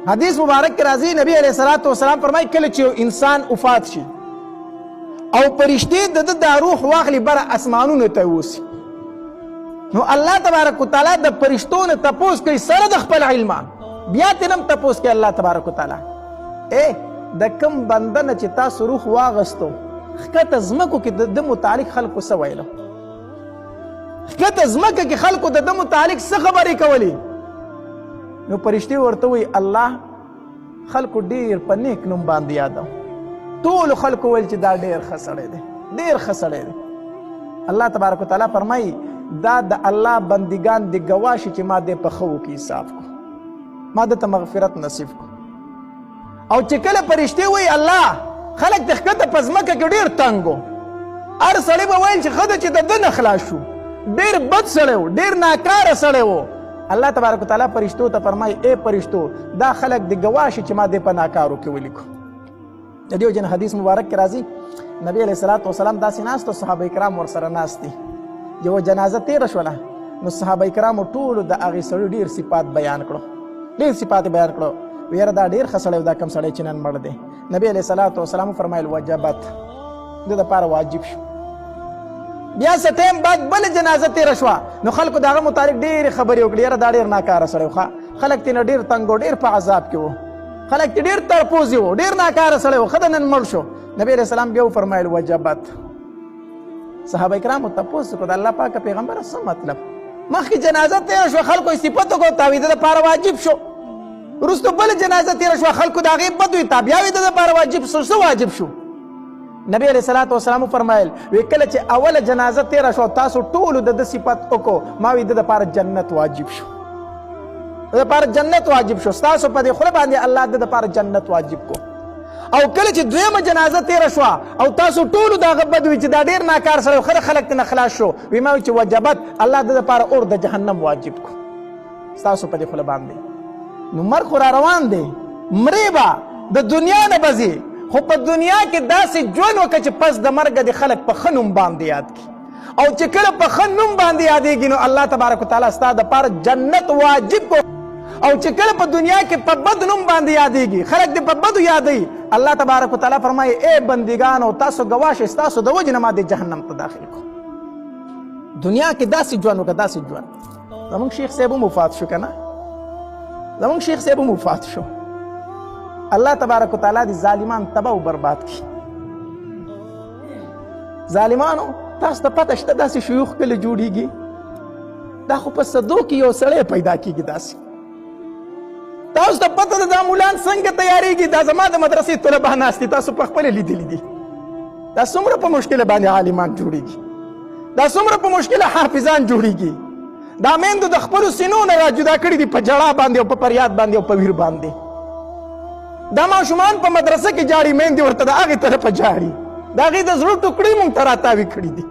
حدیث مبارک کې راځي نبی علیه الصلاۃ والسلام فرمایي کله چې انسان وفات شي او فرشتې د ده دا روح واخلي بره اسمانونو ته یوسي نو الله تبارک وتعالی د فرشتو نه تپوس کوي سره د خپل علمه بیا ترې هم تپوس کوي الله تبارک وتعالی د کوم بنده نه چې تاسو روح واغستو ښکته ځمکو کې د ده متعلق خلکو څه ویلو ښکته ځمکه کې خلکو د ده متعلق څه خبرې کولې نو فرشتې ورته وایي الله خلکو ډېر په نیک نوم باندې یادو ټولو خلکو ویل چې دا ډېر ښه سړی دی ډېر ښه سړی دی الله تبارک وتعالی فرمایي دا د الله بندګان د ګواه شي چې ما دې په ښه وکړي حساب کو ما دته مغفرت نصیب کو او چې کله فرشتې وایي الله خلک د ښکته په ځمکه کې ډېر تنګ و هر سړی به ویل چې ښه ده چې د ده نه خلاص شو ډېر بد سړی و ډېر ناکاره سړی و الله تبارک وتعالی فرشتو ته فرمایي فرشتو دا خلک د ګواه شي چې ما دې په ناکارو کې ولیکو د دې وجې نه حدیث مبارک کې راځي نبی علیه الصلاۃ والسلام داسې ناست او صحابه کرام ورسره ناست دي یوه جنازه تېره شوله نو صحابه کرامو ټولو د هغې سړي ډېر صفات بیان کړو ډېر صفات یې بیان کړو ویره دا ډېر ښه سړی و دا کم سړی چې نن مړ دی نبی علیه الصلاۃ والسلام وفرمایل وجبت د دپاره واجب شو بیا څه ټایم بعد بله جنازه تېره شوه نو خلکو د هغه متعلق ډېرې خبرې وکړې یاره دا ډېر ناکاره سړی و خلک ترې نه ډېر تنګ و ډېر په عذاب کې و خلک ترې ډېر تړپوزي و ډېر ناکاره سړی و ښه د نن مړ شو نبی علیه السلام بیا وفرمایل وجبت صحابه کرامو تپوس وکړو د الله پاکه پیغمبره څه مطلب مخکې جنازه تېره شوه خلکو یې صفت وکړو تا وي د دپاره واجب شو وروستو بله جنازه تېره شوه خلکو د هغې بد وي تا بیا وي د دپاره واجب شو څه واجب شو نبی علیه الصلاۃ والسلام فرمایل وی کله چې اوله جنازه تېره شوه تاسو ټولو د ده صفت وکړو ما وی د دپاره جنت واجب شو د دپاره جنت واجب شو ستاسو په دې خوله باندې الله د دپاره جنت واجب کو او کله چې دویمه جنازه تېره شوه او تاسو ټولو د هغه بد وي چې دا ډېر ناکار سړی خره خلک ترې نه خلاص شو وی ما وی چې وجبت الله د دپاره اور د جهنم واجب کو ستاسو په دې خوله باندې نو مرګ خو را روان دی مرې به د دنیا نه به ځي خو په دنیا کې داسې ژوند وکړه چې پس د مرګه د خلک په ښه نوم باندې یاد کړي او چې کله په ښه نوم باندې یادېږي نو الله تبارک وتعالی ستا دپاره جنت واجب کو او چې کله په دنیا کې په بد نوم باندې یادېږي خلک دې په بدو یادوي الله تبارک وتعالی فرمایي بندګانو تاسو ګواه شئ ستاسو د وجې نه ما دې جهنم ته داخل کو دنیا کې داسې ژوند وکړه داسې ژوند زموږ شیخ صاحب هم وفات شو که نه زموږ شیخ صاحب هم وفات شو الله تبارک وتعالی دې ظالمان تباه و برباد کړي ظالمانو تاسو ته پته شته داسې شیوخ کله جوړېږي دا خو په صدو کې یو سړی پیدا کېږي داسې تاسو ته پته ده دا مولان څنګه تیارېږي دا زما د مدرسې طلبه ناست دي تاسو پخپله لیدلي دي دا څومره په مشکله باندې عالمان جوړېږي دا څومره په مشکله حافظان جوړېږي دا میندو د خپلو سینو نه را جدا کړي دي په جړا باندې او په فریاد باندې او په ویر باندې دا ماشومان په مدرسه کې جاړي میندې ورته د هغې طرفه جاړي د هغې د زړه ټوکړې مونږ ته راتاوي کړي دي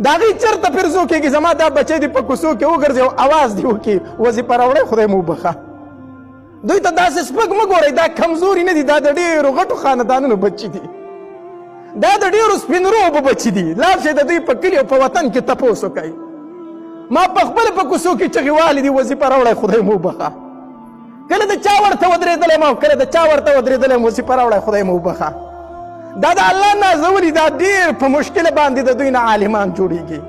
د هغې چېرته پرزو کېږي زما دا بچی دې په کوڅو کې وګرځي او اواز دې وکړي وظیفه راوړی خدای مو وبخه دوی ته داسې سپک مه ګورئ دا کمزوري نه دي دا د ډېرو غټو خاندانونو بچي دي دا د ډېرو سپین روبو بچي دي لاړ شئ د دوی په کلي او په وطن کې تپوس وکئ ما پخپله په کوڅو کې چغې والې دي وظیفه راوړی خدای مو وبخه کله د چا ورته ودرېدلی یم او کله د چا ورته ودرېدلی یم وظیفه راوړی خدای مو وبخه دا د الله نازولي دا ډېر په مشکله باندې د دوی نه عالمان جوړېږي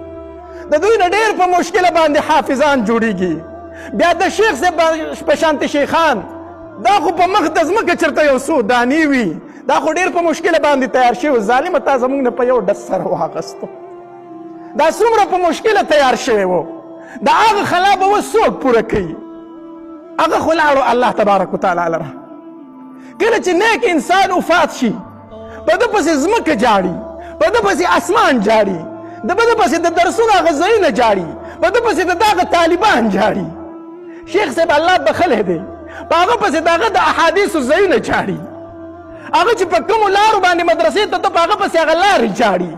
د دوی نه ډېر په مشکله باندې حافظان جوړېږي بیا د شیخ صاحب په شانتې شیخان دا خو په مخ د ځمکه چېرته یو څو دانې وي دا خو ډېر په مشکله باندې تیار شوي ظالمه تا زموږ نه په یو ډز سره واخیستو دا څومره په مشکله تیار شوی و د هغه خلا به اوس څوک پوره کوي هغه خو لاړو الله تبارک وتعالی لره کله چې نیک انسان وفات شي په ده پسې ځمکه جاړي په ده پسې اسمان جاړي د په ده پسې د درسونو هغه ځایونه جاړي په ده پسې د دغه طالبان جاړي شیخ صاحب الله بخلی دی په هغه پسې د هغه د احادیثو ځایونه جاړي هغه چې په کومو لارو باندې مدرسې ته ته په هغه پسې هغه لارې جاړي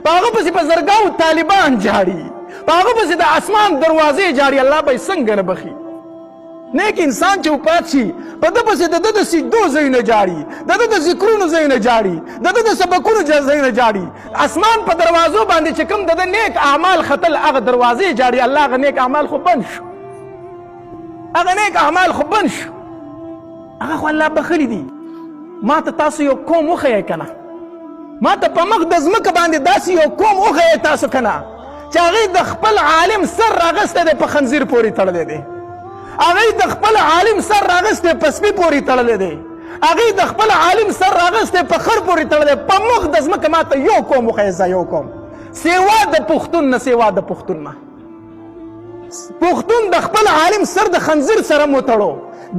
په هغه پسې په زرګاو طالبان جاړي په هغه پسې د اسمان دروازې جاړي الله به یې څنګه نه بخي نیک انسان چې وفات شي په ده پسې د ده د سجدو ځایونه جاړي د ده د ذکرونو ځایونه جاړي د ده د سبقونو ځایونه جاړي اسمان په دروازو باندې چې کوم د ده نیک اعمال ختل هغه دروازې جاړي الله هغه نیک اعمال خو بند شو هغه نیک اعمال خو بند شو هغه خو الله بخلي دي. ما ته تاسو یو قوم وښیئ که نه، ما ته په مخ د ځمکه باندې داسې یو قوم وښیئ تاسو که نه چې هغوی د خپل عالم سر راغستی دی په خنزیر پورې تړلی دی، هغوی د خپل عالم سر راغستی په سپي پورې تړلی دی، هغوی د خپل عالم سر راغستی په خر پورې تړلی. په مخ د ځمکه ما ته یو قوم وښیئ، زه یو قوم سیوا د پښتون نه، سیوا د پښتون نه. پښتون د خپل عالم سر د خنزیر سره مو تړو،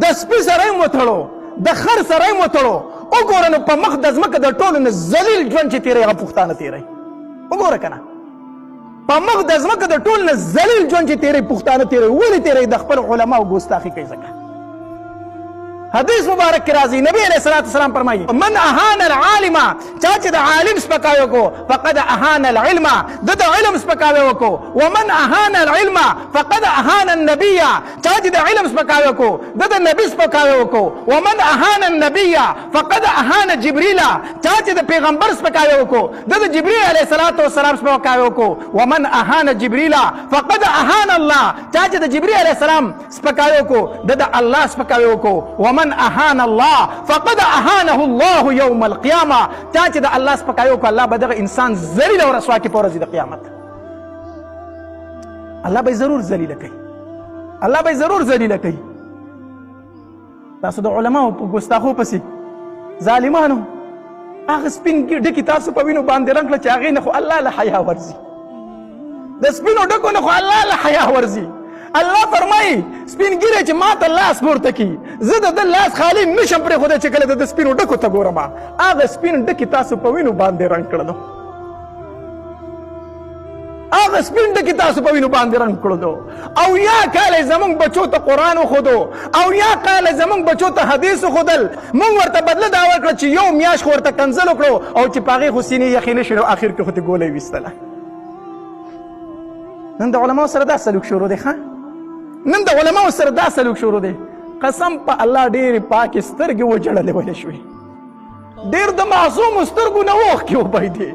د سپي سره یې مو تړو، د خر سره یې مو تړو. وګوره نو په مخ د ځمکه د ټولو نه ذلیل ژوند چې تېروي هغه پښتانه تېروي. وګوره که نه په مخ د ځمکه د ټولو نه ذلیل ژوند چې تېروي پښتانه تېروي. ولې تېروي؟ د خپل علماو ګستاخي کوي. ځکه حدیث مبارک کې راځي، نبی علیه الصلاة والسلام فرمایي من اهان العالم، چا چې د عالم سپکاوی وکړو فقد اهان العلم، د علم سپکاوی وکړو. ومن اهان العلم فقد اهان النبي، چا چې د علم سپکاوی وکړو د نبی سپکاوی وکړو. ومن اهان النبي فقد اهان جبريل، چا چې د پیغمبر سپکاوی وکړو د جبريل علیه الصلاة والسلام سپکاوی وکړو. ومن اهان جبريل فقد اهان الله، چا چې د جبريل علیه السلام سپکاوی وکړو د الله سپکاوی وکړو. ومن اهان الله فقد اهانه الله يوم القيامه، چا چې د الله سپکاوی وکړو الله به دغه انسان ذلیل او رسوا کړي په ورځ د قیامت. الله به ضرور ذلیله کوي، الله به ضرور ذلیله کوي. تاسو د علماو په ګستاخو پسې ظالمانو هغه سپین ډکي تاسو په وینو باندې رنګ کړه چې هغې نه خو الله له حیا ورځي، د سپینو ډکو نه خو الله له حیا ورځي. الله فرمایي سپین ګیری چې ما ته لاس پورته کړي زه د ده لاس خالي نشم پرېښودی چې کله د سپینو ډکو ته ګورم هغه سپین ډکي تاسو په وینو باندې رنګ کړلو، هغه سپین ډکي تاسو په وینو باندې رنګ کړلو. او یا کاله زمونږ بچو ته قرآن وښودو، او یا کاله زمونږ بچو ته حدیث وښودل، مونږ ورته بدله دا ورکړه چې یو میاشت خو ورته کنځل وکړو او چې په هغې خو سینې یخې نه شي نو اخر کې خو ترې ګوله یې ویستله. نن د علماو سره دا سلوک شروع دی. نن د علماو سره دا سلوک شروع دی. قسم په الله ډېرې پاکې سترګې وجړلې ولې شوې، ډېر د معصومو سترګو نه اوښکې وبهېدې.